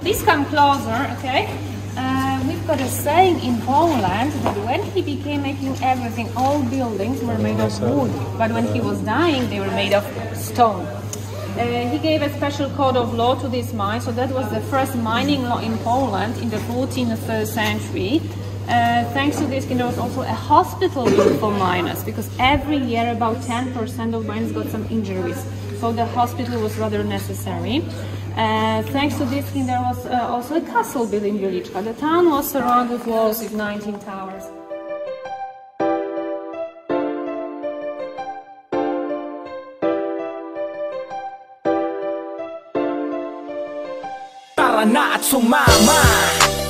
Please come closer, okay? We've got a saying in Poland that when he became making everything, all buildings were made of wood, but when he was dying, they were made of stone. He gave a special code of law to this mine, so that was the first mining law in Poland in the 14th century. Thanks to this, there was also a hospital built for miners, because every year about 10% of miners got some injuries, so the hospital was rather necessary. Thanks to this, there was also a castle built in Wieliczka. The town was surrounded with walls with 19 towers. Tara na at sumama,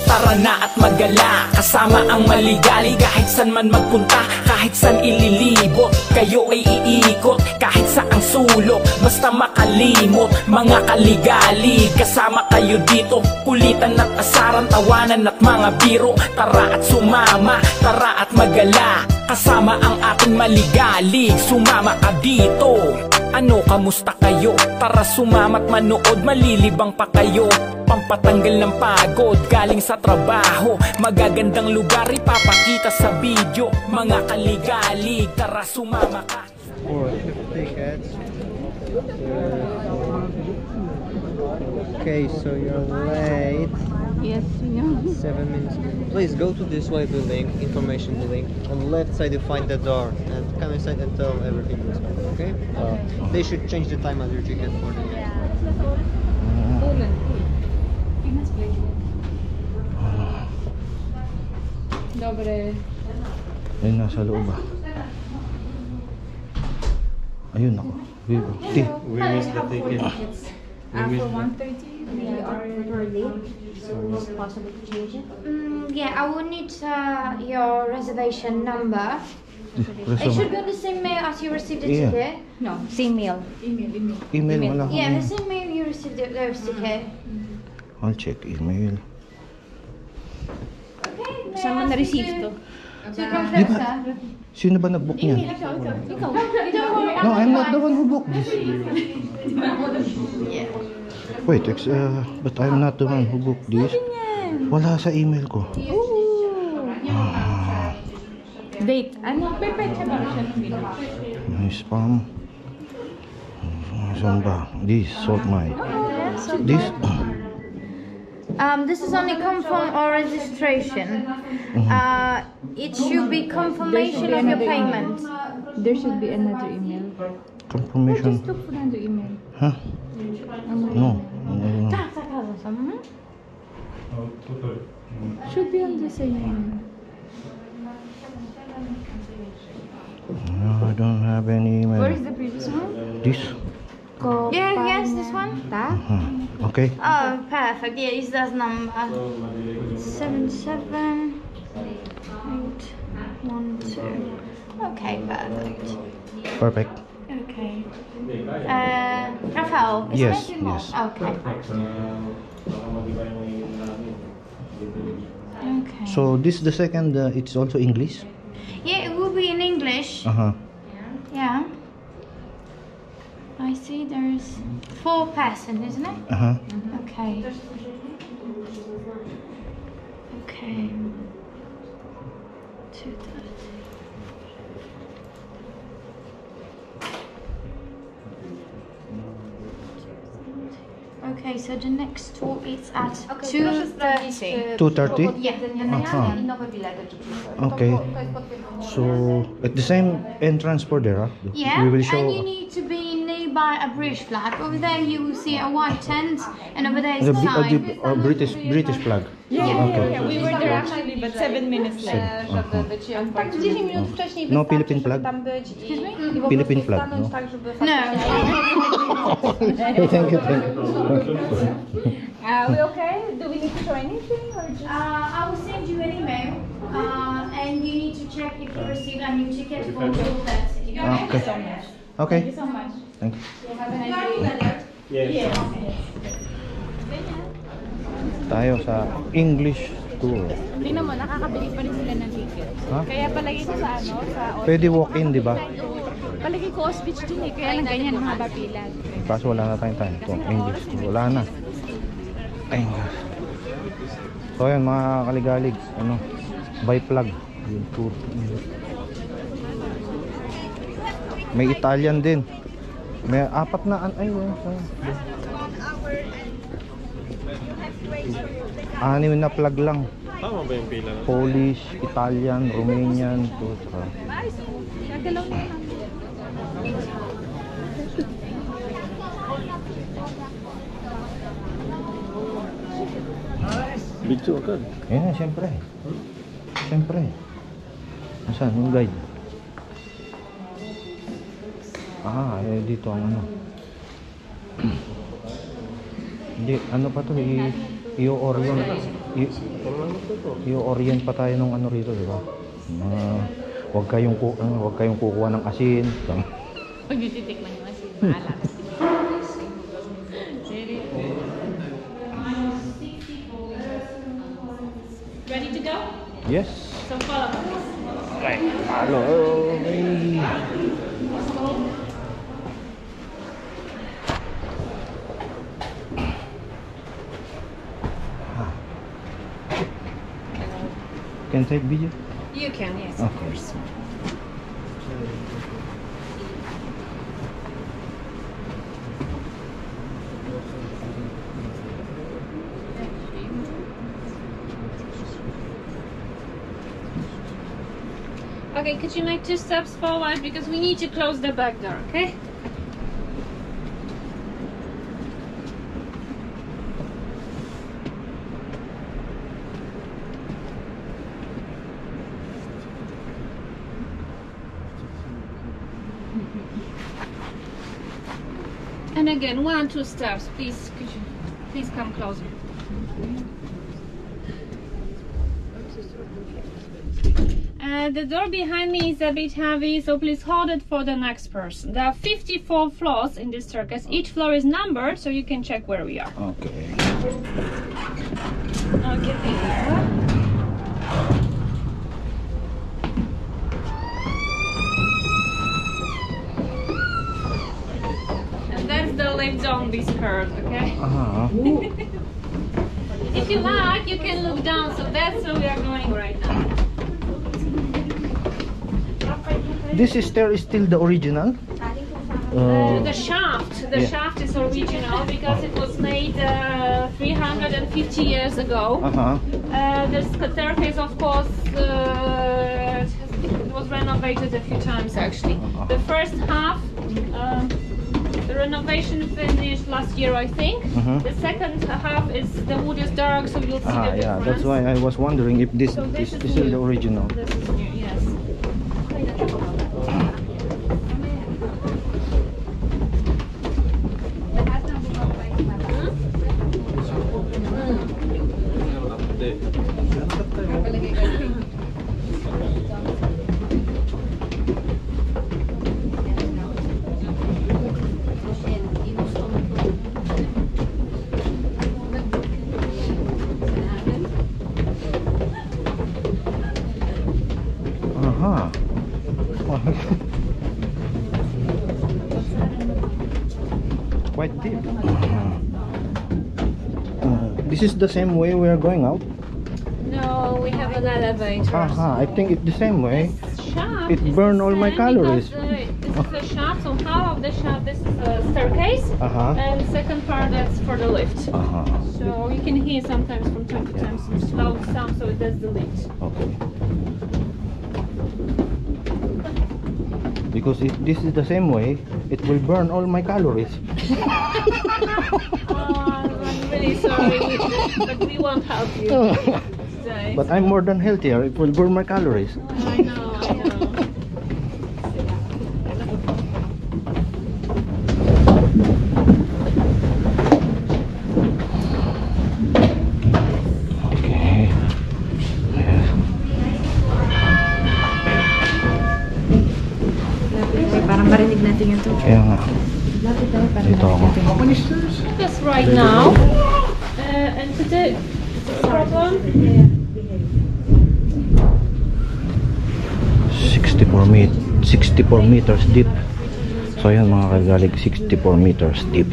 tara na at magala, kasama ang maligali. Kahit san man magpunta, kahit san ililibot, kayo ay iikot kahit saang sulok, basta makalimot. Mga kaligali, kasama kayo dito, kulitan at asaran, tawanan at mga biro. Tara at sumama, tara at magala, kasama ang ating maligali. Sumama ka dito. Ano, kamusta kayo? Tara sumama't manood, malilibang pa kayo. Pampatanggal ng pagod, galing sa trabaho. Magagandang lugar ipapakita sa video. Mga kaligalig, tara sumama ka. 4 tickets. Okay, so you're late. Yes, we know. 7 minutes. Please go to this way building, information building. On the left side you find the door, and come inside until everything goes fine. Okay? They should change the time on your ticket for the next one. Dobre. Ayun, nasa loob ba? Ayun ako. We missed the ticket. For 1:30, we are late. So is it possible to change it? Yeah, I will need your reservation number. It should be on the same mail as you received the ticket. No, same mail. Email mo lang. Yeah, the same mail you received the ticket. I'll check email. Saan mo na-receive to? Di ba? Sino ba nag-book niyan? Ikaw. No, I'm not the one who booked this. Wait, but I'm not the one who booked this. Wala sa email ko. Date. Ano? Pepecha ba siya ng bilang? May spam. Saan ba? This, sort my. This? This is only confirm or registration. It should be confirmation of your payment. There should be another email. Confirmation. Just look for another email. Huh? No. Should be on the same email. No, I don't have any email. Where is the previous one? This? Yes, this one. Okay. Oh, perfect. Yeah, it's that number. 77812. Okay, perfect. Perfect. Okay. Rafael, is Yes, there anything more? yes. Okay. Okay. So this the second, it's also English? Yeah, it will be in English. Yeah. I see there's 4 persons, isn't it? Okay. Okay. 2:30. Okay, so the next tour is at 2:30. 2:30? Yeah. Okay. So at the same entrance for there, Yeah, we will show. and you need to be nearby a British flag. Over there you will see a white tent, and over there is the the sign. British flag. Yeah, we were there actually, but 7 minutes late. Tak 10 minut wcześniej No Philippine flag? tam być i Philippine flag, no. tak, żeby No. Thank you. Are we okay? Do we need to show anything or just? I will send you an email, and you need to check if you received a new ticket for 2:30. Okay. Okay. Thank you so much. Thank you. Have a nice day. Yes. Tayo sa English tour. Tingnan mo, nakakabili pa rin sila ng ticket. Ha? Kaya palagi ko sa ano, sa Pwede walk-in, di ba? palagi ko Beach din eh, kaya lang ganyan mahaba pila. Kaso wala na tayong time. Ito, English tour. Wala na. English. So ayan mga kaligalig, ano, by plug. Yung tour. May Italian din. May 4 na ay, 6 na plug lang. Tama ba yung pila? Polish, Italian, Romanian, to saka. Video agad. Ayan na, siyempre. Siyempre. Nasaan yung guide? Dito ang ano. Hindi, ano pa to? I-orient pa tayo ng ano rito, di ba? Huwag kayong kukuha ng asin. Pag nititikman yung asin, maalat. Ready to go? Yes. So follow me. Okay. Hello. Hey. Can take video? You can, yes, of course. Okay, could you make 2 steps forward because we need to close the back door, okay? And again, 1, 2 steps, please. Could you please come closer? The door behind me is a bit heavy, so please hold it for the next person. There are 54 floors in this staircase. Each floor is numbered, so you can check where we are. Okay. Okay, there. And that's the lift on this curve, okay? If you like, you can look down, so that's where we are going right now. This stair is still the original? The shaft is original because it was made 350 years ago. The staircase, of course, it was renovated a few times actually. The first half, the renovation finished last year, I think. The second half is the wood is dark, so you'll see the difference. Yeah, that's why I was wondering if this is still the original. This is new, yes. Quite deep. This is the same way we are going out? No, we have an elevator. I think it's the same way. Shaft it burned all my calories. This is a shaft, so half of the shaft, this is a staircase, and second part that's for the lift. So you can hear sometimes from time to time some loud sound, so that's the lift. Okay. Because if this is the same way, it will burn all my calories. I'm really sorry, but we won't help you today. But I'm more than healthier, it will burn my calories. I know. Okay. Parang marinig natin yung to. Kaya nga. Dito ako. That's right now. And today, problem. 64 meters deep. So ayan mga kagalig, 64 meters deep.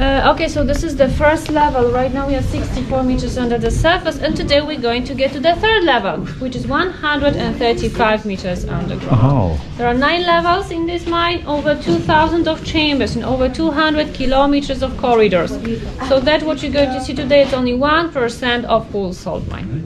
Okay, so this is the first level. Right now we are 64 meters under the surface, and today we're going to get to the third level, which is 135 meters underground. Oh. There are 9 levels in this mine, over 2,000 of chambers, and over 200 kilometers of corridors. So that what you're going to see today is only 1% of whole salt mine.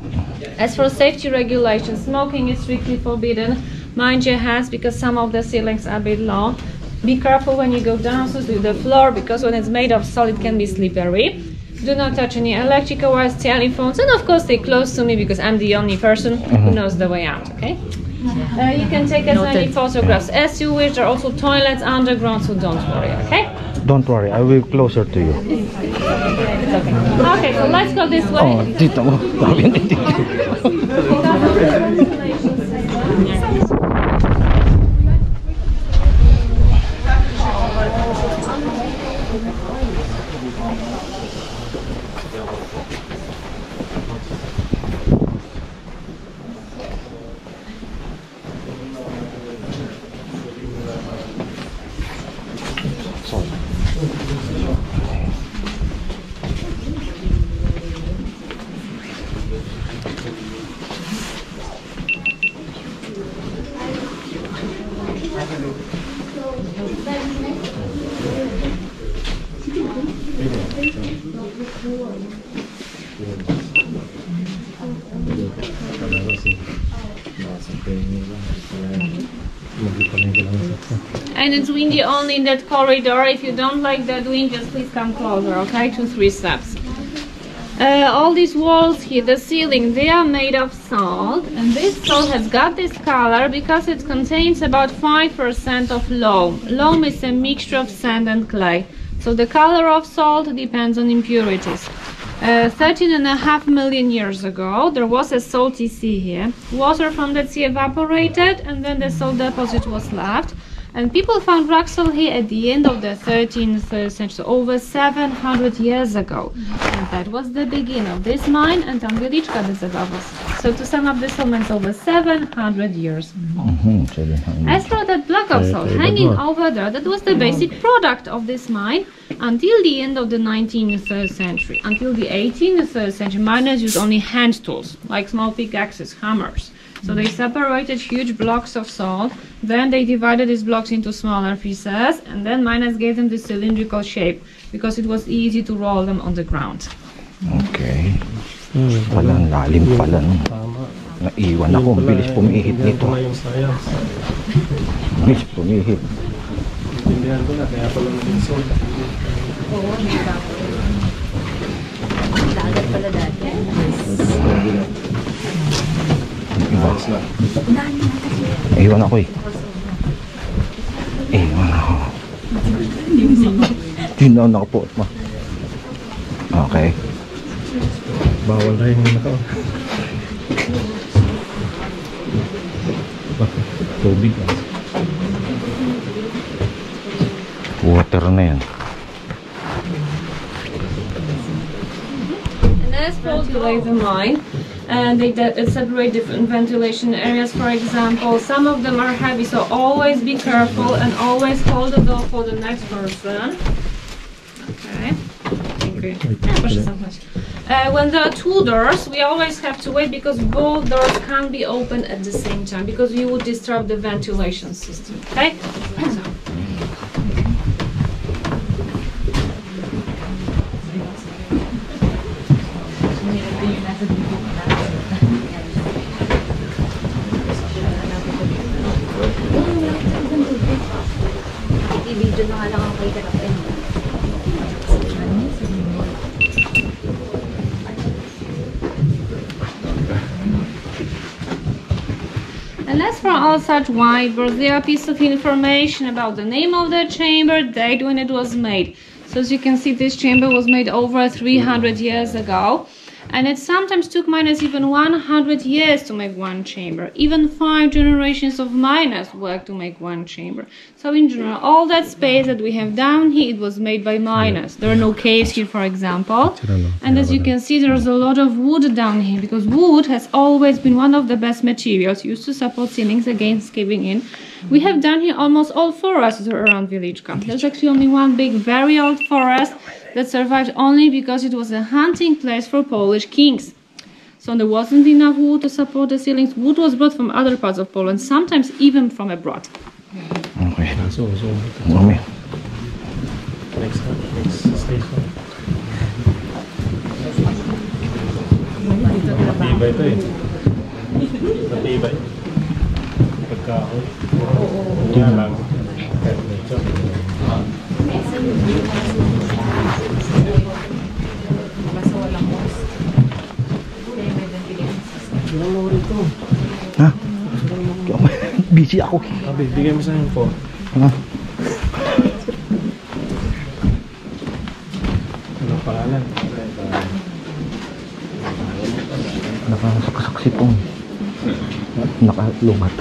As for safety regulations, smoking is strictly forbidden. Mind your hands because some of the ceilings are a bit low. Be careful when you go down to the floor because when it's made of salt it can be slippery. Do not touch any electrical wires, telephones, and of course stay close to me because I'm the only person who knows the way out, okay? You can take as many photographs as you wish. There are also toilets underground, so don't worry, okay? Don't worry, I will closer to you. Okay, so let's go this way. Oh, tita mo. Sabi ni tita. And it's windy only in that corridor. If you don't like that wind, just please come closer, okay? 2-3 steps. All these walls here, the ceiling, they are made of salt, and this salt has got this color because it contains about 5% of loam. Loam is a mixture of sand and clay, so the color of salt depends on impurities. 13.5 million years ago, there was a salty sea here. Water from that sea evaporated, and then the salt deposit was left. And people found rock salt here at the end of the 13th century, so over 700 years ago. And that was the beginning of this mine, and tam Wieliczka that's above us. So to sum up, this one is over 700 years. As for that block of salt hanging over there, that was the basic product of this mine until the end of the 19th century. Until the 18th century, miners used only hand tools, like small pickaxes, hammers. So they separated huge blocks of salt, then they divided these blocks into smaller pieces, and then miners gave them this cylindrical shape because it was easy to roll them on the ground. Okay. Pala, lalim pala. Naiwan ako, mabilis pumihit nito. Mabilis pumihit. Tindihan ko na, kaya pala naging salt. Oo, dagat pala dati. Iwan ako eh. Iwan ako. Tinaw na ako po. Okay. Bawal rin yung nakaw. Tubig ah. Water na yan. And that's called the mine. And they separate different ventilation areas. For example, some of them are heavy, so always be careful and always hold the door for the next person. Okay. When there are 2 doors, we always have to wait because both doors can't be opened at the same time because you would disturb the ventilation system. Okay. I-video na nga lang ang kay Karapin. And as for all such whiteboards, they are a piece of information about the name of the chamber, date when it was made. So as you can see, this chamber was made over 300 years ago. And it sometimes took miners even 100 years to make one chamber. Even 5 generations of miners worked to make one chamber. So in general, all that space that we have down here, it was made by miners. There are no caves here, for example. And as you can see, there's a lot of wood down here, because wood has always been one of the best materials used to support ceilings against caving in. We have down here almost all forests around Wieliczka. There's actually only one big, very old forest that survived only because it was a hunting place for Polish kings. So there wasn't enough wood to support the ceilings. Wood was brought from other parts of Poland, sometimes even from abroad. Okay. So, Mami. next station. Matibay ito eh. Matibay. Pagkaon. Kaya lang. Kahit medyo. Basta walang host. Kaya may ventilation system. Ilang mo rito? Ha? Busy ako. Sabi, bigay mo sa info. Ha? Anong pangalan? Nakasaksak pong. Nakalumat.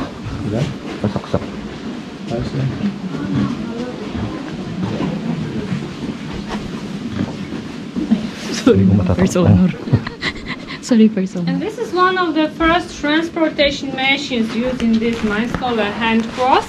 Sila? Kasaksak. Ayos na. Sorry, persona. Sorry, persona. And this is one of the first transportation machines used in this mine, called a hand cross.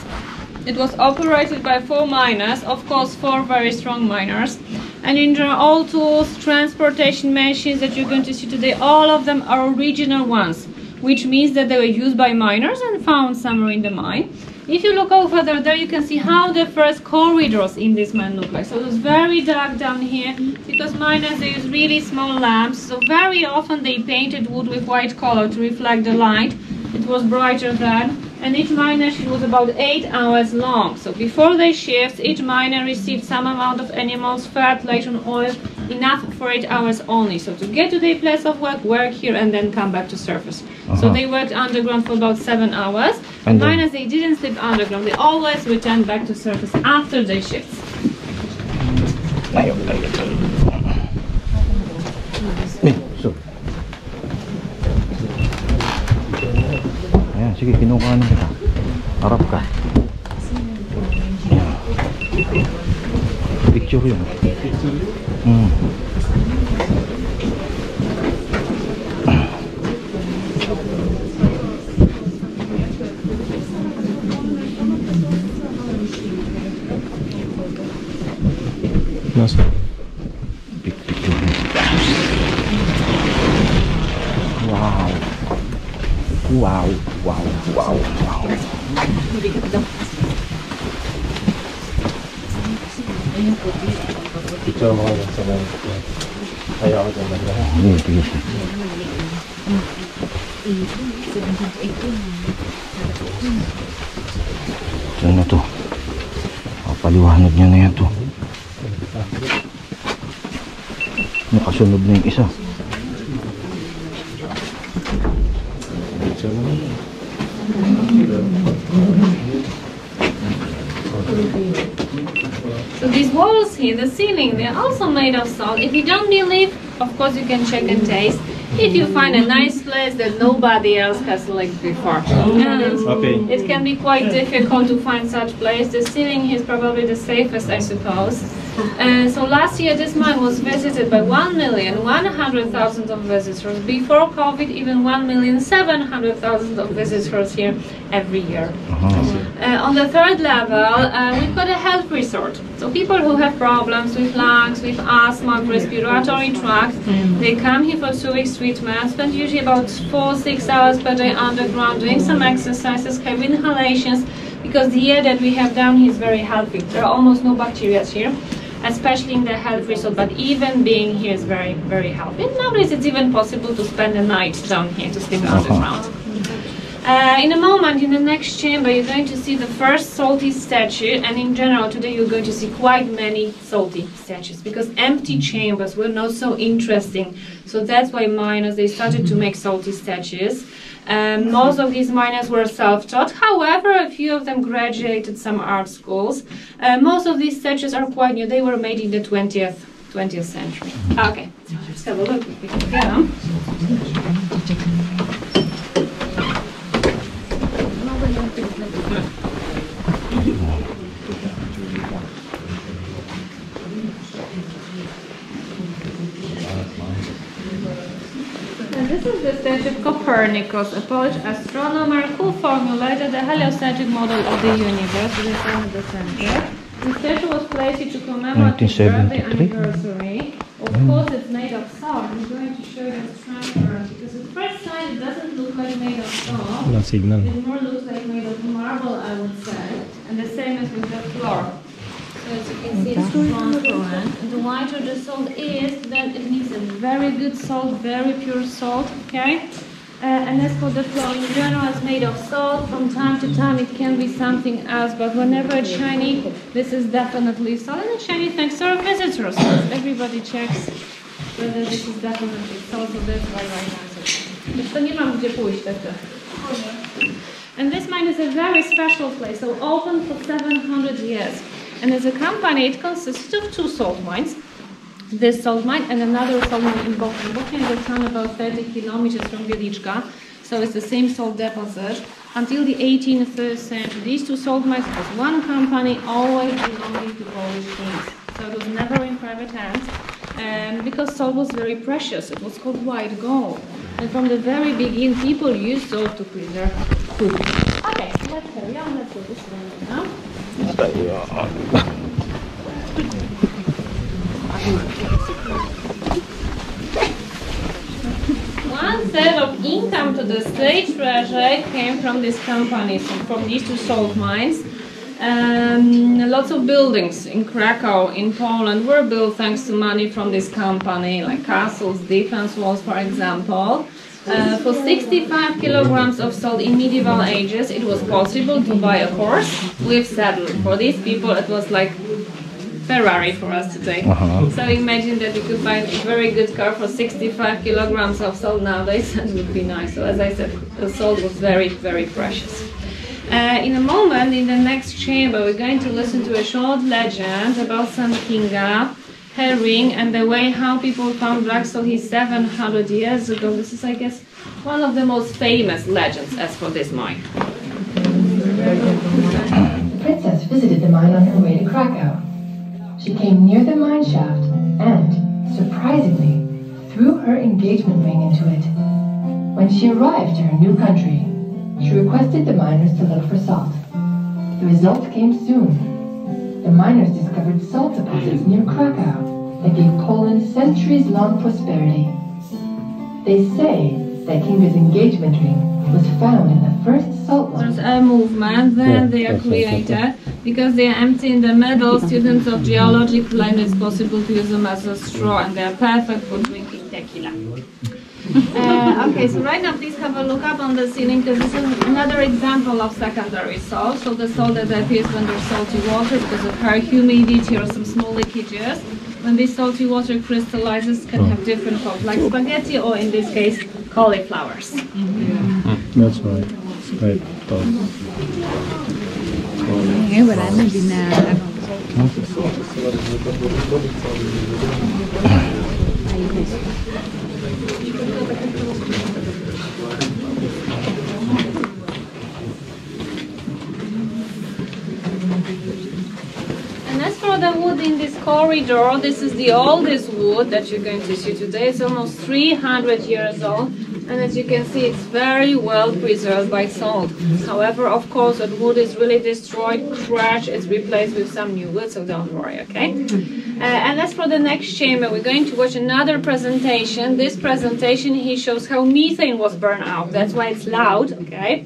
It was operated by 4 miners, of course 4 very strong miners. And in general, all tools, transportation machines that you're going to see today, all of them are original ones, which means that they were used by miners and found somewhere in the mine. If you look over there, you can see how the first corridors in this mine look like. So it was very dark down here, because miners, they use really small lamps, so very often they painted wood with white color to reflect the light. It was brighter then, and each miner shift was about 8 hours long. So before they shift, each miner received some amount of animals, fat, later on oil, enough for 8 hours only. So to get to their place of work here, and then come back to surface. So they worked underground for about 7 hours. And miners, they didn't sleep underground. They always returned back to surface after their shifts. Ayan, sige, kinukuha na kita. Harap ka. Ayan. Picture yun. Nasa? Picture. Wow. Wow, wow, wow, wow. Picture mo kayo sa mga ayaw ko dyan ba? Hindi, tigis. Saan na to? Paliwanag niya na yan to. Nakasunod na yung isa. So these walls here, the ceiling, they're also made of salt. If you don't believe, of course you can check and taste. If you find a nice place that nobody else has licked before. Okay. It can be quite difficult to find such place. The ceiling is probably the safest, I suppose. So last year this mine was visited by 1,100,000 of visitors. Before COVID, even 1,700,000 of visitors here every year. On the third level, we've got a health resort. So people who have problems with lungs, with asthma, respiratory tract, they come here for 2 weeks treatment, spend usually about 4-6 hours per day underground, doing some exercises, have inhalations, because the air that we have down here is very healthy. There are almost no bacteria here, especially in the health resort, but even being here is very, very healthy. And nowadays it's even possible to spend the night down here, to sleep underground. In a moment, in the next chamber, you're going to see the first salty statue, and in general today you're going to see quite many salty statues, because empty chambers were not so interesting. So that's why miners, they started to make salty statues. Most of these miners were self-taught, however a few of them graduated some art schools. Most of these statues are quite new, they were made in the 20th century. Okay, so let's have a look if we can get them. And this is the statue of Copernicus, a Polish astronomer who formulated the heliocentric model of the universe. This is one at the center. The statue was placed to commemorate his birthday anniversary. Of course, it's made of salt. I'm going to show you the transfer because at first sight it doesn't look like made of salt. It more looks like made of marble, I would say. And the same as with the floor. So as you can see, it's transparent. And the whiter the salt is, then it means a very good salt, very pure salt. Okay. And as for the floor, in general, it's made of salt. From time to time, it can be something else, but whenever it's shiny, this is definitely salt. And it's shiny thanks to our visitors. Everybody checks whether this is definitely salt, so that's why right now it's nie mam gdzie pójść, And this mine is a very special place, so open for 700 years. And as a company, it consists of 2 salt mines. This salt mine and another salt mine in Bochum. Bochum is a town about 30 kilometers from Wieliczka, so it's the same salt deposit. Until the 18th century, these 2 salt mines was one company, always belonging to Polish kings. So it was never in private hands, because salt was very precious. It was called white gold. And from the very beginning, people used salt to preserve food. Okay, so let's carry on. Let's go this way now. One set of income to the state treasury came from this company, so from these 2 salt mines. Lots of buildings in Krakow, in Poland, were built thanks to money from this company, like castles, defense walls, for example. For 65 kilograms of salt in medieval ages, it was possible to buy a horse with saddle. For these people, it was like Ferrari for us today. So imagine that you could buy a very good car for 65 kilograms of salt nowadays. That would be nice. So as I said, the salt was very, very precious. In a moment, in the next chamber, we're going to listen to a short legend about some Kinga, herring, and the way how people found black salt here 700 years ago. This is, I guess, one of the most famous legends as for this mine. The princess visited the mine on her way to Krakow. She came near the mine shaft and, surprisingly, threw her engagement ring into it. When she arrived to her new country, she requested the miners to look for salt. The results came soon. The miners discovered salt deposits near Krakow that gave Poland centuries-long prosperity. They say that Kinga's engagement ring was found in the first salt line. There's a movement, then they are created. Because they are empty in the middle, students of geology claim it's possible to use them as a straw, and they are perfect for drinking tequila. Okay, so right now please have a look up on the ceiling, because this is another example of secondary salt. So the salt that appears when there's salty water because of high humidity or some small leakages. When this salty water crystallizes, can have different forms, like spaghetti or in this case, cauliflowers. That's right. Right. And as for the wood in this corridor, this is the oldest wood that you're going to see today. It's almost 300 years old. And as you can see, it's very well preserved by salt. However, of course, that wood is really destroyed, crushed, it's replaced with some new wood, so don't worry, okay? And as for the next chamber, we're going to watch another presentation. This presentation, he shows how methane was burned out. That's why it's loud, okay?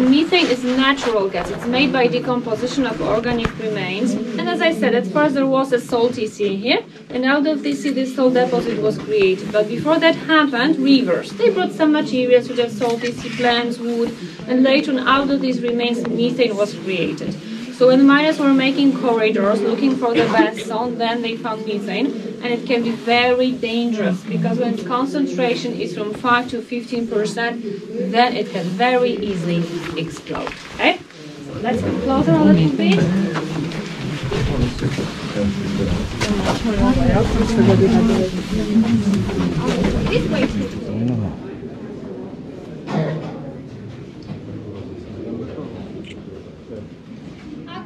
Methane is natural gas. It's made by decomposition of organic remains. And as I said, at first there was a salty sea here, and out of this sea, this salt deposit was created. But before that happened, rivers. They brought some materials to the salty sea, plants, wood, and later on, out of these remains, methane was created. So when miners were making corridors, looking for the best salt, then they found methane, and it can be very dangerous because when its concentration is from 5 to 15%, then it can very easily explode. Okay, so let's come closer a little bit. This way.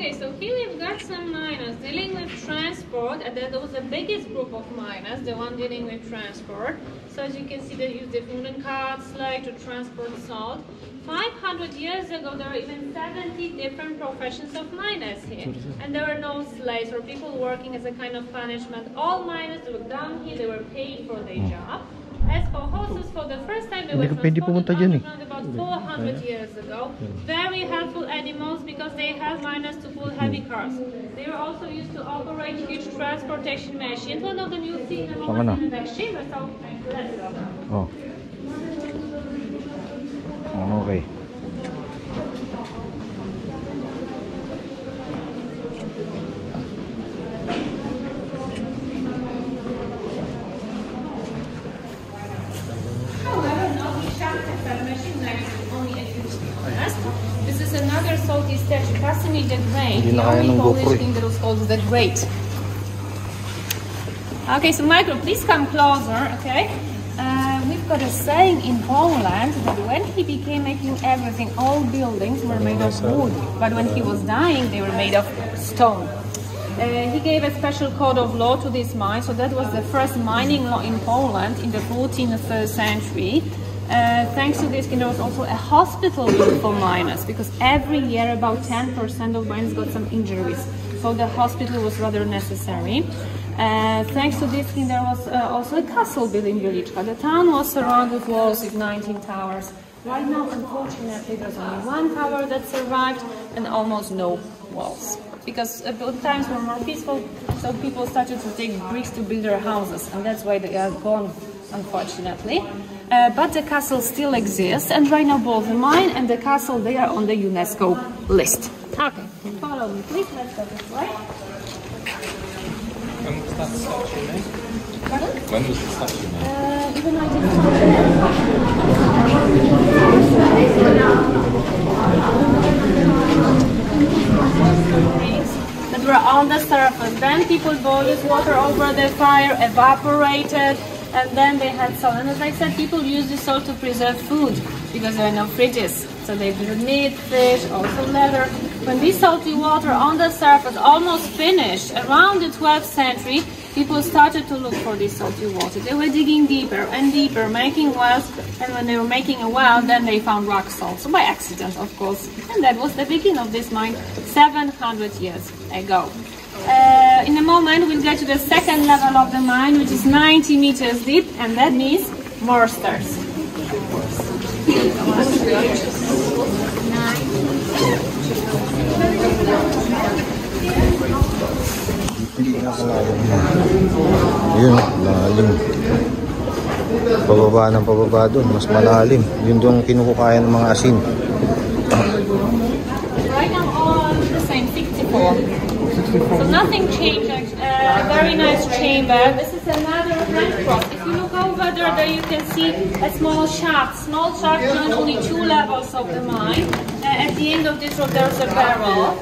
Okay, so here we've got some miners dealing with transport, and that was the biggest group of miners, the one dealing with transport. So as you can see, they use the wooden carts like to transport salt. 500 years ago, there were even 70 different professions of miners here, and there were no slaves or people working as a kind of punishment. All miners looked down here; they were paid for their job. As for horses, for the first time, they were transported underground about 400 years ago. Very helpful animals because they help miners to pull heavy cars. They were also used to operate huge transportation machines. One of them you'll see in a moment in the next chamber, so let's go. Oh. Okay. This is another salty statue, passing the grain, the only Polish thing that was called the grate. Okay, so Michael, please come closer, okay? We've got a saying in Poland that when he became making everything, all buildings were made of wood, but when he was dying, they were made of stone. He gave a special code of law to this mine, so that was the first mining law in Poland in the 14th century. Thanks to this, there was also a hospital built for miners, because every year about 10% of miners got some injuries, so the hospital was rather necessary. Thanks to this, there was also a castle built in Wieliczka. The town was surrounded with walls with 19 towers. Right now, unfortunately, there's only one tower that survived and almost no walls, because times were more peaceful, so people started to take bricks to build their houses, and that's why they are gone, unfortunately. But the castle still exists, and right now both the mine and the castle, they are on the UNESCO list. Okay, follow me please, let's go this way. When was that statue made? Pardon? When was the statue made? Even I didn't that were on the surface. Then people boiled this water over the fire, evaporated, and then they had salt. And as I said, people use this salt to preserve food because there are no fridges. So they build meat, fish, also leather. When this salty water on the surface almost finished, around the 12th century, people started to look for this salty water. They were digging deeper and deeper, making wells, and when they were making a well, then they found rock salt. So by accident, of course. And that was the beginning of this mine 700 years ago. In a moment, we'll get to the second level of the mine, which is 90 meters deep, and that means more stairs. Yun, lalim. Pababa ng pababa doon, mas malalim. Yun doon kinukukayan ng mga asin. Right now all the same, 64. So nothing changed. Very nice chamber. This is another hand cross. If you look over there you can see a small shaft. Small shaft join only 2 levels of the mine. At the end of this road there's a barrel.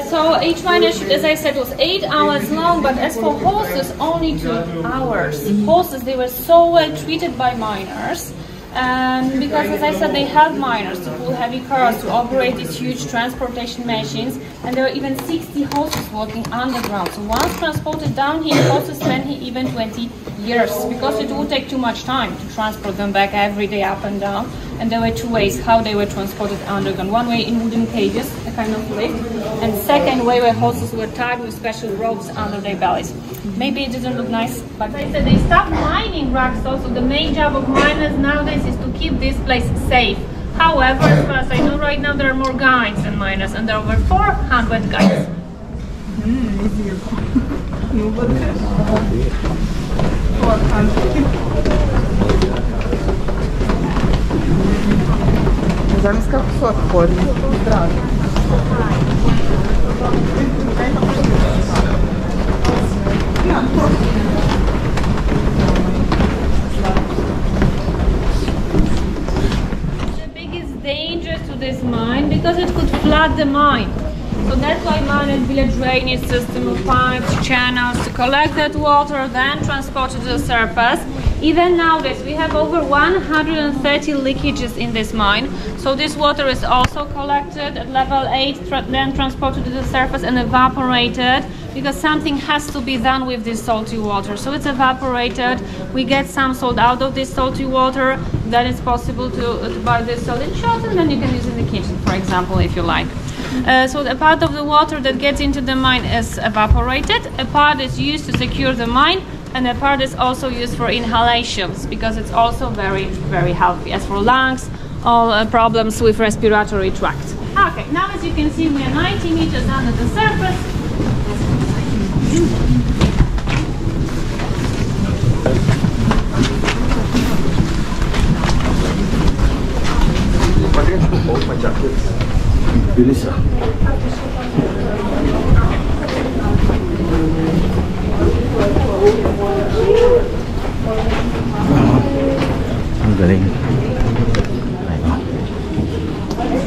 So each mine shoot, as I said, was 8 hours long, but as for horses, only 2 hours. Horses, they were so well treated by miners. Because, as I said, they help miners to pull heavy cars, to operate these huge transportation machines, and there were even 60 horses working underground. So once transported down here, horses spent here even 20 years, because it would take too much time to transport them back every day up and down. And there were 2 ways how they were transported underground. One way in wooden cages, a kind of lift, and second way where horses were tied with special ropes under their bellies. Maybe it didn't look nice, but they said they stopped mining rock salt, so the main job of miners nowadays is to keep this place safe. However, as far as I know right now, there are more guides than miners, and there are over 400 guides. Замість как сот ходить. The biggest danger to this mine, because it could flood the mine. So that's why miners build a drainage system of pipes, channels to collect that water, then transport it to the surface. Even nowadays, we have over 130 leakages in this mine. So this water is also collected at level 8, then transported to the surface and evaporated, because something has to be done with this salty water. So it's evaporated, we get some salt out of this salty water, then it's possible to buy this salt in shots, and then you can use it in the kitchen, for example, if you like. So a part of the water that gets into the mine is evaporated, a part is used to secure the mine, and a part is also used for inhalations, because it's also very, very healthy. As for lungs, all problems with respiratory tract. Okay, now as you can see, we are 90 meters under the surface. Bilis ah. Ang galing. Ayun.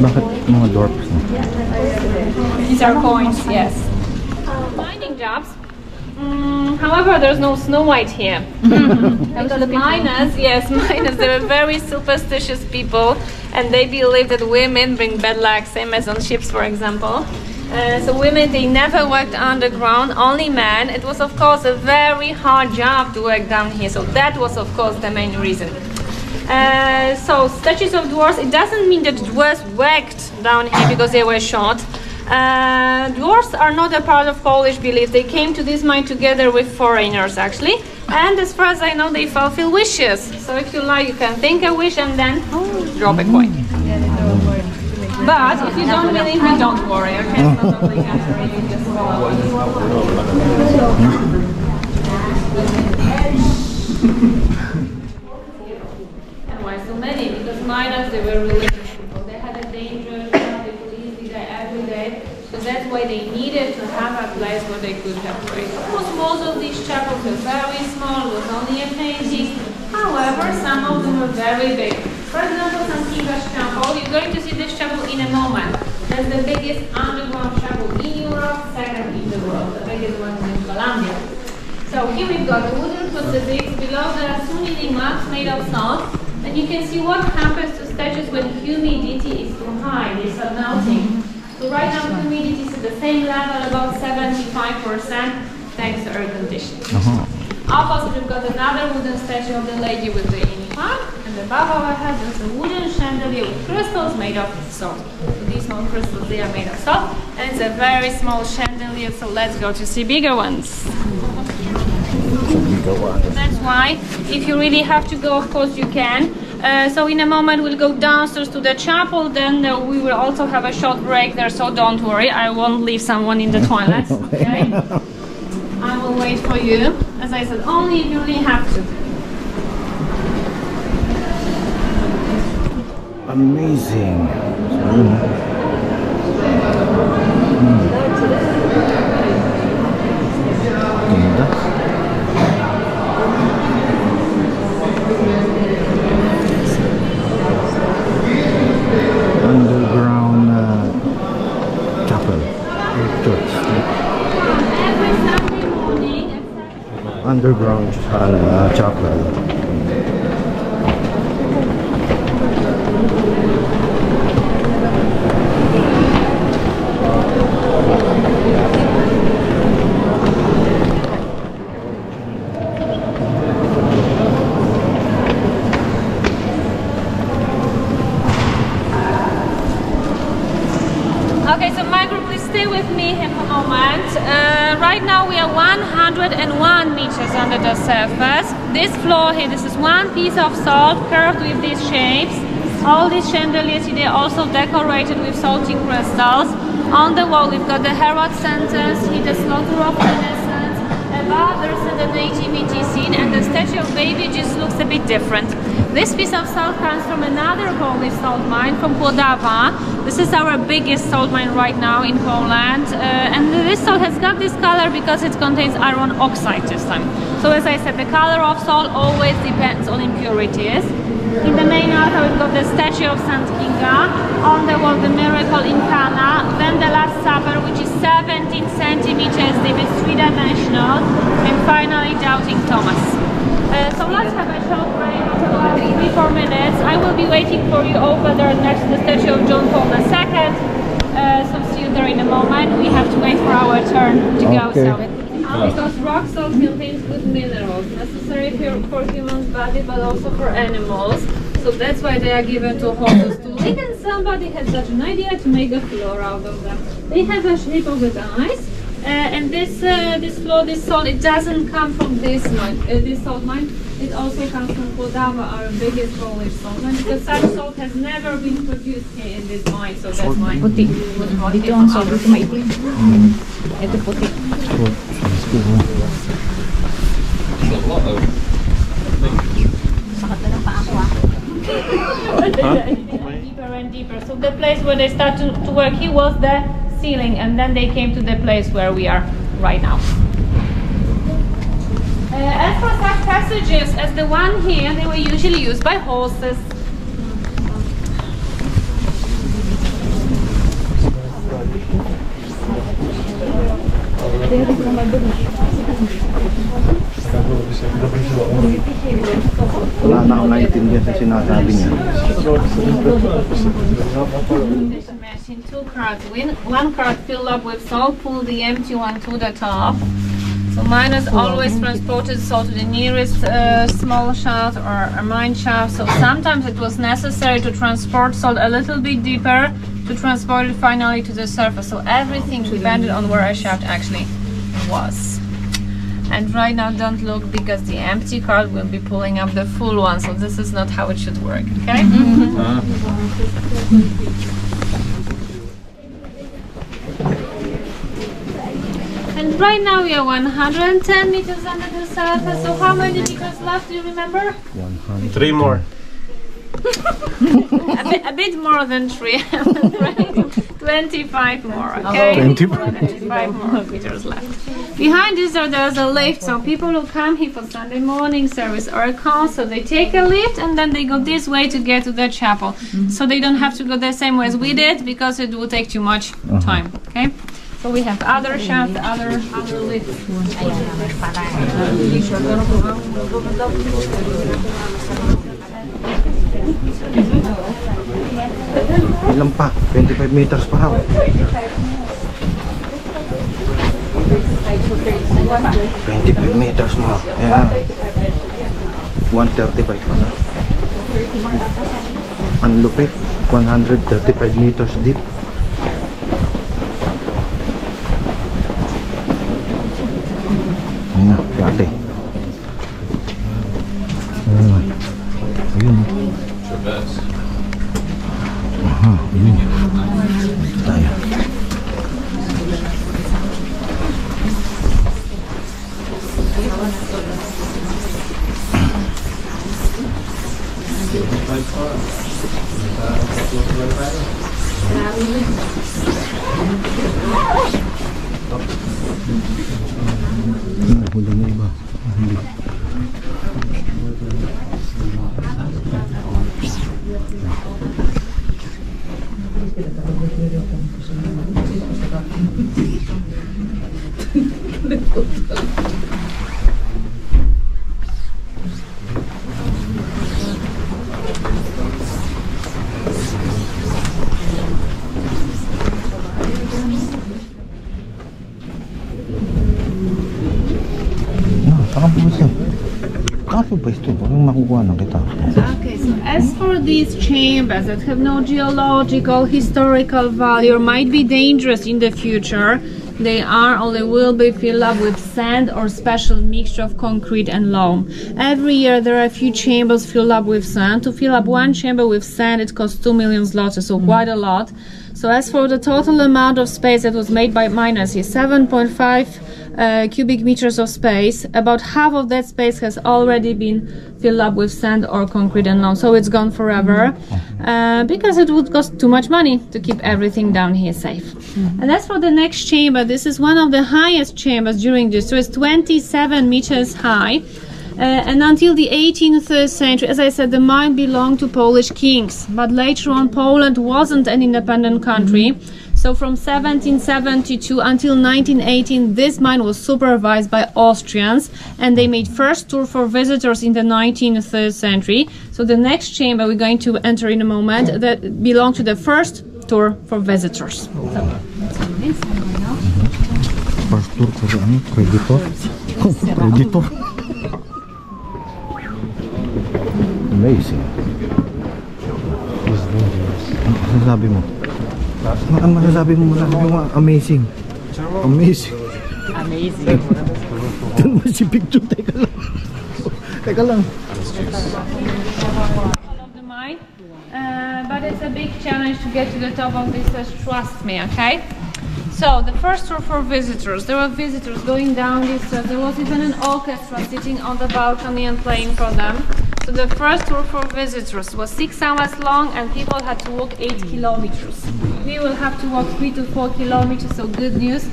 Bakit mga dwarfs na? These are coins, yes. Mining jobs. However, there's no Snow White here. Because miners, yes, miners, they were very superstitious people, and they believe that women bring bad luck, same as on ships, for example. So women, they never worked underground, only men. It was, of course, a very hard job to work down here, so that was, of course, the main reason. So statues of dwarves, it doesn't mean that dwarves worked down here because they were short. Dwarves are not a part of Polish belief. They came to this mine together with foreigners, actually. And as far as I know, they fulfill wishes. So if you like, you can think a wish and then drop a coin. But if you don't believe me, don't worry, okay? It's not obligatory, you just follow. And why so many? Because miners, they were religious people. They had a dangerous job, they could easily die every day. So that's why they needed to have a place where they could have prayed. Of course, most of these chapels were very small, it was only a painting. However, some of them were very big. For example, St. Kinga's Chapel, you're going to see this chapel in a moment. That's the biggest underground chapel in Europe, second in the world. The biggest one is in Colombia. So here we've got the wooden crucifix. Below there are sunnitic marks made of salt. And you can see what happens to statues when humidity is too high. They start melting. So right now humidity is at the same level, about 75%, thanks to air conditioning. Opposite, we've got another wooden statue of the lady with the infant, and above our head there's a wooden chandelier with crystals made of salt. So these small crystals, they are made of salt, and it's a very small chandelier, so let's go to see bigger ones. That's why, if you really have to go, of course you can. So in a moment we'll go downstairs to the chapel, then we will also have a short break there, so don't worry, I won't leave someone in the toilet, okay? I will wait for you, as I said, only if you really have to. Amazing. Underground chapel, church. Every Sunday morning, Underground chapel. Okay, so my group, please stay with me here for a moment. Right now we are 101 meters under the surface. This floor here, this is one piece of salt curved with these shapes. All these chandeliers, they're also decorated with salty crystals. On the wall we've got the Herod sentence, here the slaughter of innocents. Above there's the nativity scene, and the statue of baby just looks a bit different. This piece of salt comes from another Polish salt mine from Kłodawa. This is our biggest salt mine right now in Poland, and this salt has got this color because it contains iron oxide this time. So as I said, the color of salt always depends on impurities. In the main altar we've got the statue of St. Kinga, on the wall the miracle in Cana, then the Last Supper, which is 17 centimeters deep, it's three-dimensional, and finally Doubting Thomas. So let's have a short break of about 3-4 minutes. I will be waiting for you over there next to the statue of John Paul II. So see you there in a moment. We have to wait for our turn to go. So. Because rock salt contains good minerals necessary for human body but also for animals. So that's why they are given to horses to lick, and somebody had such an idea to make a floor out of them. They have a shape of an ice, and this floor, this salt, it doesn't come from this mine, this salt mine. It also comes from Kłodawa, our biggest Polish salt mine, because such salt has never been produced here in this mine. So that's why. Puti. Dito ang salt, ito maitim. Ito puti. Deeper and deeper. So the place where they start to work here was the ceiling, and then they came to the place where we are right now. As for such passages as the one here, they were usually used by horses. Wala na akong naiintindihan sa sinasabi niya. In 2 carts, 1 cart filled up with salt, pull the empty one to the top. So miners always transported salt to the nearest small shaft or a mine shaft. So sometimes it was necessary to transport salt a little bit deeper to transport it finally to the surface. So everything depended on where a shaft actually was. And right now don't look, because the empty cart will be pulling up the full one. So this is not how it should work, okay? And right now we are 110 meters under the surface. So how many meters left, do you remember? 3 more. a bit more than 3. 25 more, okay? 25 more meters left. Behind this there's a lift, so people who come here for Sunday morning service or a concert, they take a lift and then they go this way to get to the chapel. So they don't have to go the same way as we did, because it would take too much time, okay? So we have other shafts, other lifts. Ilan pa? 25 meters pa raw. 25 meters mo. Ayan. 135 pa na. Ang lupit. 135 meters deep. Ayan na, ate. Ayun. Aha, yun. Tayo. Huli na iba. Hindi. Okay, so as for these chambers that have no geological, historical value or might be dangerous in the future, they are or they will be filled up with sand or special mixture of concrete and loam. Every year there are a few chambers filled up with sand. To fill up one chamber with sand, it costs 2 million zlotys, so quite a lot. So as for the total amount of space that was made by miners here, 7.5 cubic meters of space. About half of that space has already been filled up with sand or concrete and loam, so it's gone forever because it would cost too much money to keep everything down here safe. And as for the next chamber, this is one of the highest chambers during this, so it's 27 meters high. And until the 18th century, as I said, the mine belonged to Polish kings, but later on Poland wasn't an independent country. So from 1772 until 1918, this mine was supervised by Austrians, and they made first tour for visitors in the 19th century. So the next chamber we're going to enter in a moment that belonged to the first tour for visitors. So, let's do this one now. First tour for creditor. Creditor. Amazing. Ano masasabi mo? Ano masasabi mo? Amazing. Amazing. Amazing. Doon mo si picture. Teka lang. Teka lang. But it's a big challenge to get to the top of this, trust me, okay? So, the first tour for visitors. There were visitors going down this stairs. There was even an orchestra sitting on the balcony and playing for them. So the first tour for visitors was 6 hours long and people had to walk 8 kilometers. We will have to walk 3 to 4 kilometers, so good news,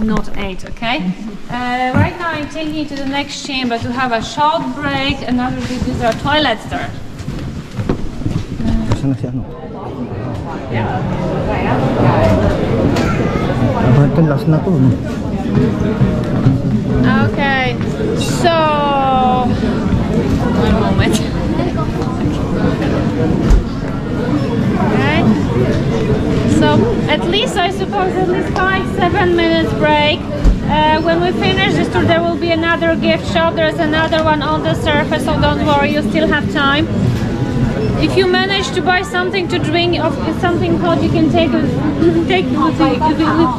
not 8, okay? Right now I'm taking you to the next chamber to have a short break. Another these are toilets there. Saan na si ano? Ito last na to. Okay, so one moment. Okay. So at least I suppose at least 5-7 minutes break. When we finish this tour, there will be another gift shop. There's another one on the surface, so don't worry, you still have time. If you manage to buy something to drink or something hot, you can take it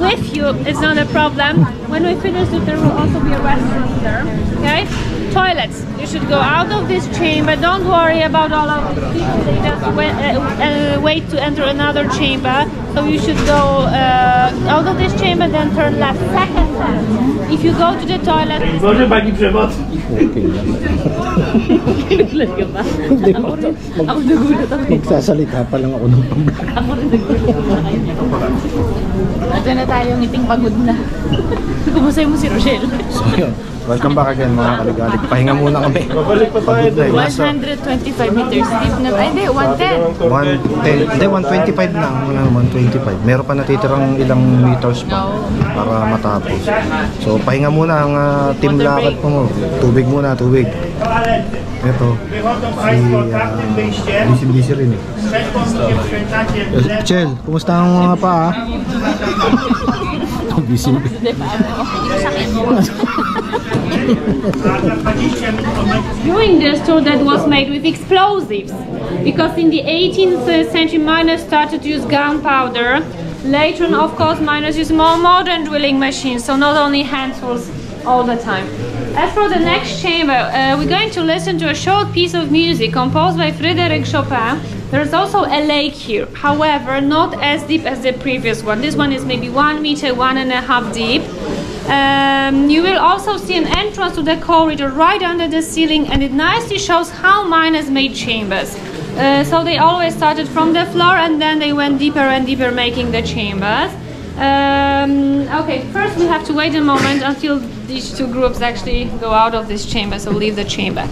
with you. It's not a problem. When we finish it, there will also be a restaurant there. Okay? Toilets. You should go out of this chamber. Don't worry about all of these people. They just wait to enter another chamber. So you should go out of this chamber, then turn left. Second left. If you go to the toilet... Może pani przewodnicząca? Ako nagulat ako. Magsasalita pa lang ako ng panggawa. Ako rin nagulat. Ito na tayo, ngiting pagod na. Kumusay mo si Rochelle. So yun, welcome back again mga kaligalig. Pahinga muna kami. Babalik pa tayo. 125 meters deep na. Ay, hindi, 110. 110. Hindi, 125 na. 125. Meron pa natitirang ilang meters pa para matapos. So pahinga muna ang team lakad mo. Tubig muna, tubig. Ito, si busy rin eh. Chel, kumusta ang mga paa? Busy. During this tour that was made with explosives, because in the 18th century miners started to use gunpowder. Later on, of course, miners use more modern drilling machines, so not only hand tools all the time. As for the next chamber, we're going to listen to a short piece of music composed by Frédéric Chopin. There's also a lake here, however, not as deep as the previous one. This one is maybe 1 meter, 1.5 deep. You will also see an entrance to the corridor right under the ceiling, and it nicely shows how miners made chambers. So they always started from the floor and then they went deeper and deeper making the chambers. Okay, first we have to wait a moment until these two groups actually go out of this chamber, so leave the chamber.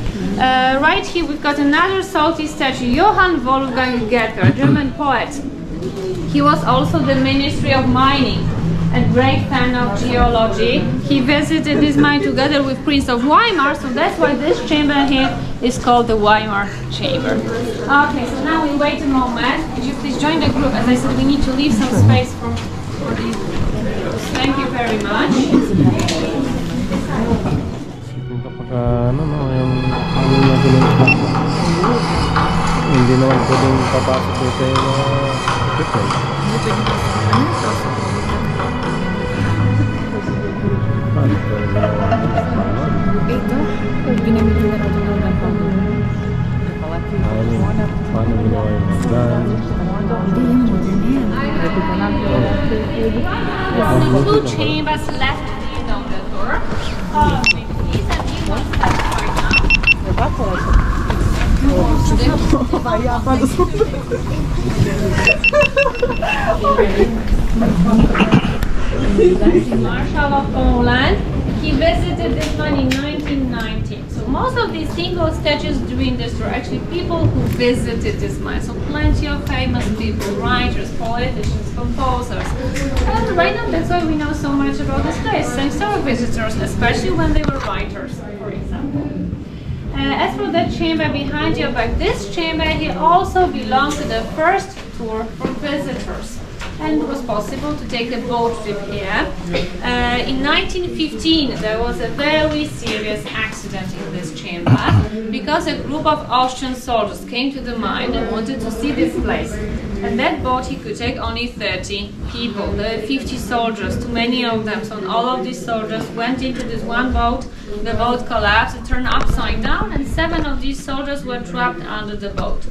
Right here we've got another salty statue, Johann Wolfgang Goethe, a German poet. He was also the Ministry of Mining, a great fan of geology. He visited this mine together with Prince of Weimar, so that's why this chamber here is called the Weimar Chamber. Okay, so now we wait a moment. Could you please join the group? As I said, we need to leave some space for these. Thank you very much. Hindi naman pwedeng papasok ko sa equipment. Ito, ginamit nila na ito ng Paano ginawa yung gun? Hindi yan mo din yan. Two chambers left at the end of the tour. Marshal of Poland. He visited this one in 1919. So most of these single statues doing this were actually people who visited this mine. So plenty of famous people, writers, politicians, composers. And right now that's why we know so much about this place, thanks to our visitors, especially when they were writers, for example. As for that chamber behind your back, this chamber here also belonged to the first tour for visitors. And it was possible to take a boat trip here. In 1915 there was a very serious accident in this chamber because a group of Austrian soldiers came to the mine and wanted to see this place. And that boat he could take only 30 people. There were 50 soldiers, too many of them. So all of these soldiers went into this one boat. The boat collapsed, it turned upside down, and 7 of these soldiers were trapped under the boat.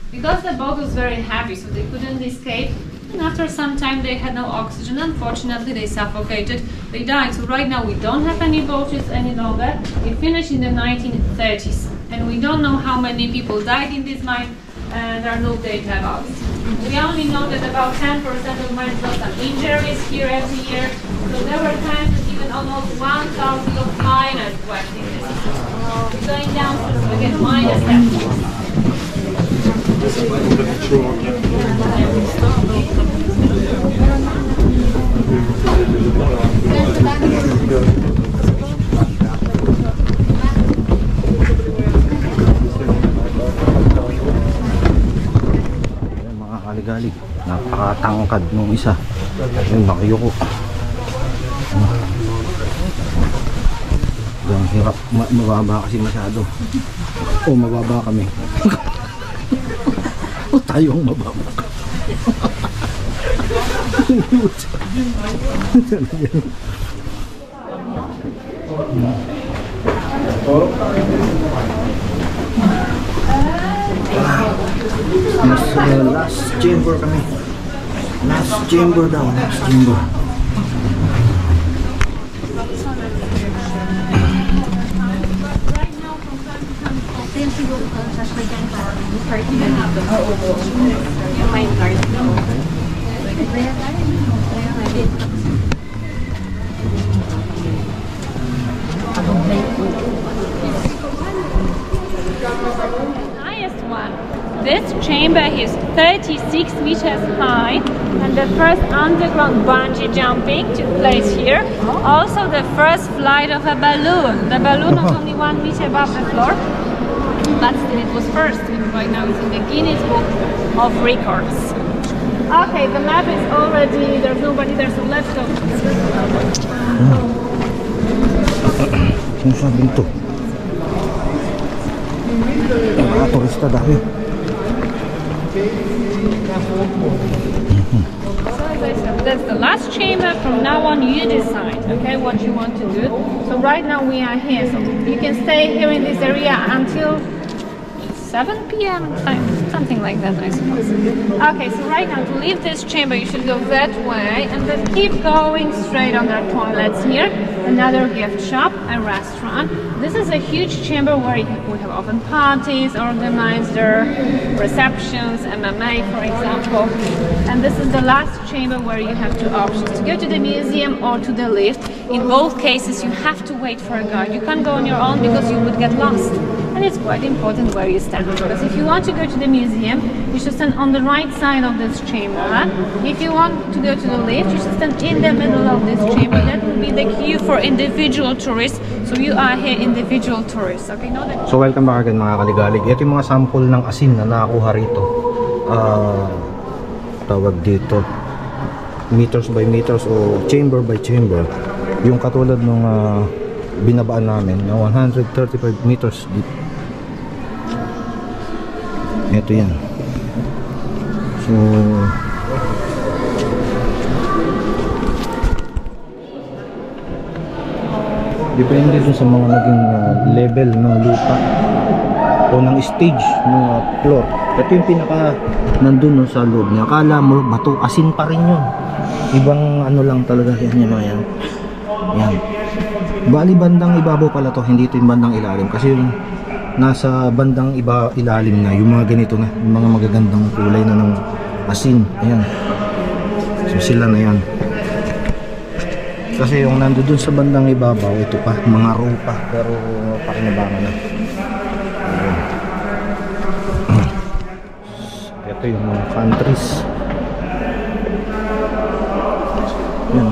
Because the boat was very heavy, so they couldn't escape. And after some time they had no oxygen. Unfortunately they suffocated, they died. So right now we don't have any boats any longer. It finished in the 1930s and we don't know how many people died in this mine, and there are no data about it. We only know that about 10% of mines got some injuries here every year. So there were times that even almost 1,000 of miners worked in this. Going down to get miners mga kaligalig, napakatangkad nung isa. Ayun, nakayuko. Ang hirap, mababa kasi masyado. O mababa kami. O tayong mababa. Last chamber kami. Last chamber daw, last chamber. Highest one. This chamber is 36 meters high, and the first underground bungee jumping took place here. Also the first flight of a balloon. The balloon was only 1 meter above the floor, but still it was first. Right now it's in the Guinness Book of Records. Okay, the map is already, there's nobody there, so let's go. Sino sabi ito? Mga turista dahil. That's the last chamber. From now on you decide, okay, what you want to do. So right now we are here, so you can stay here in this area until 7 p.m. something like that, I suppose. Okay, so right now to leave this chamber you should go that way and then keep going straight on the toilets here. Another gift shop, a restaurant. This is a huge chamber where we have often parties organized there, receptions, MMA for example. And this is the last chamber where you have 2 options, to go to the museum or to the lift. In both cases you have to wait for a guide. You can't go on your own because you would get lost. And it's quite important where you stand, because if you want to go to the museum, you should stand on the right side of this chamber. If you want to go to the lift, you should stand in the middle of this chamber. That will be the queue for individual tourists. So you are here individual tourists. Okay, no? So welcome back again mga kaligalig. Ito yung mga sample ng asin na nakakuha rito. Tawag dito meters by meters o chamber by chamber. Yung katulad nung binabaan namin na 135 meters deep. Ito yan. So depende dun sa mga naging level ng lupa o ng stage ng floor. Ito yung pinaka nandun sa loob niya. Akala mo bato, asin pa rin yun. Ibang ano lang talaga yan. Yan. Bali bandang ibabaw pala to, hindi ito yung bandang ilalim. Kasi yung nasa bandang ilalim na, yung mga ganito na, yung mga magagandang kulay na ng asin. Ayan. So sila na yan. Kasi yung nandoon sa bandang ibabaw, ito pa, mga row pa, pero pakinabangan na. Ito yung mga countries. Yan.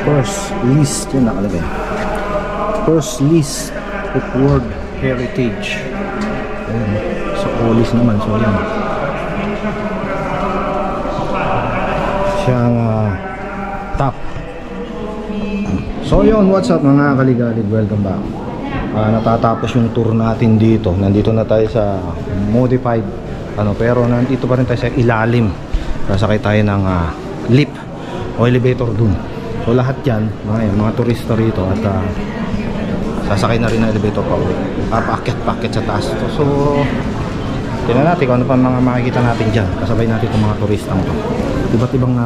First list, yun nakalagay. First list of World Heritage. Ayan. Sa police naman, so yan. Siyang top. So yun, what's up mga kaligalig, welcome back. Natatapos yung tour natin dito. Nandito na tayo sa modified pero nandito pa rin tayo sa ilalim. Sasakay tayo ng lift o elevator dun. So lahat yan, mga turista rito at sasakay na rin ng elevator pa uwi. Paakyat sa taas. So tingnan natin kung ano pa mga makikita natin dyan. Kasabay natin itong mga turistang to. Iba't ibang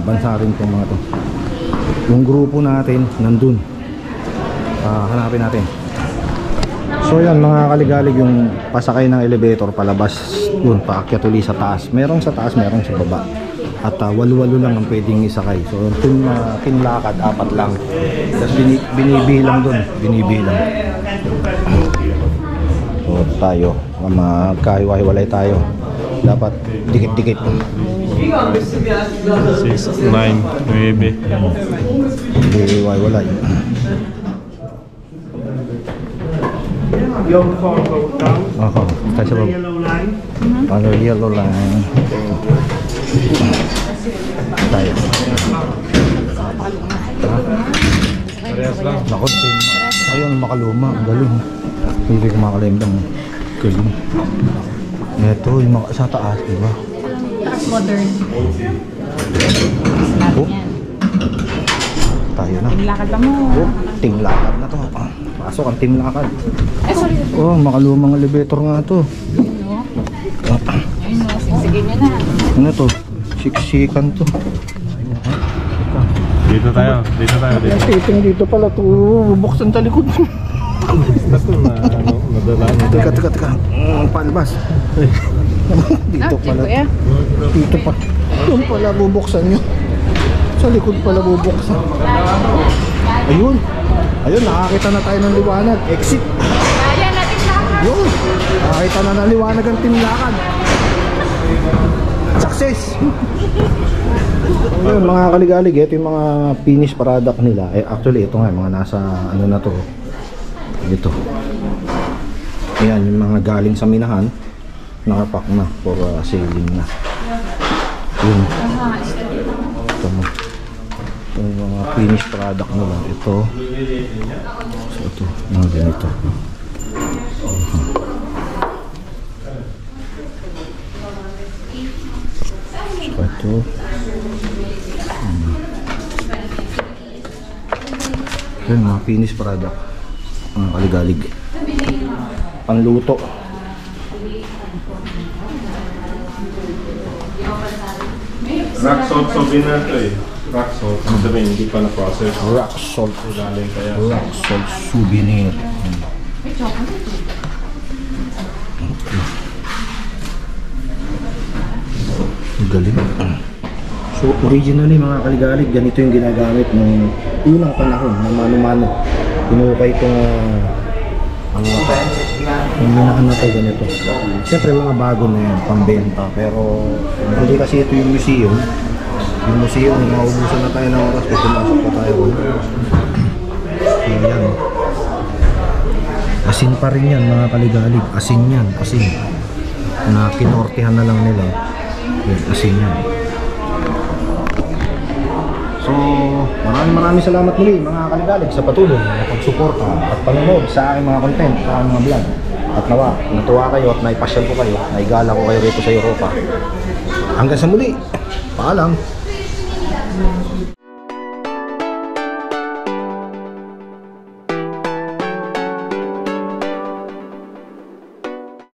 bansa rin itong mga to. Yung grupo natin nandun, hanapin natin. So yan mga kaligalig, yung pasakay ng elevator palabas yun, paakyat uli sa taas. Merong sa taas, merong sa baba. At walo-walo lang ang pwedeng isakay. So team lakad, 4 lang. Tapos binibilang dun, binibilang. So tayo, magkahiwa-hiwalay tayo. Dapat dikit-dikit. 6, 9, 9. Hiwa-hiwalay. Yung phone go down. Tayo sa baba. Yellow line. Ano, yellow line. Tayo. Parehas lang. Nakot, ayun, makaluma. Ang galing. Hindi ko makalimbang. Galing. Ito, yung sa taas, diba? Taas modern. Oh. Tayo na. Lakad pa mo. Oh, team lakad na to. Pasok ang team lakad. Sorry. Oh, makalumang elevator nga to. Ayun mo, sige niya na. Ano to? Siksikan to. Dito tayo. Titing dito pala to. Bubuksan sa likod. Madala. Teka. Palbas. Dito pala. Dito pa. Doon pala bubuksan nyo. Sa likod pala bubuksan. Ayun. Ayun, nakakita na tayo ng liwanag. Exit. Kaya natin lakad. Yun. Nakakita na ng liwanag ang tinlakan. Success. Ayun, mga kaligalig, ito yung mga finished product nila. Actually, ito nga, mga nasa ano na to. Dito. Ayan, yung mga galing sa minahan, nakapack na for sailing na. Yun. Ito mo. Ito yung mga finished product nila. Ito. So, ito. Mga ganito. So, ito. Yan, mga finished product. Mga kaligalig. Panluto. Rock salt sabihin natin eh. Rock salt. Sabihin, hindi pa na-process. Rock salt. Ilalim kaya. Rock salt souvenir. Galing. So originally mga kaligalig, ganito yung ginagamit ng unang panahon ng mano-mano. Pinukay itong yung minahan na ito ganito. Siyempre mga bago na yan, pambenta. Pero hindi kasi ito yung museum. Yung museum, maubusan na tayo ng oras kung pumasok pa tayo. Ayan. Asin pa rin yan mga kaligalig. Asin yan, asin. Na kinortehan na lang nila. Asin yan. So, maraming salamat muli mga kaligalig sa patuloy na pagsuporta at panonood sa aking mga content, sa aking mga vlog. At nawa, natuwa kayo at naipasyal ko kayo, naigala ko kayo rito sa Europa. Hanggang sa muli, paalam!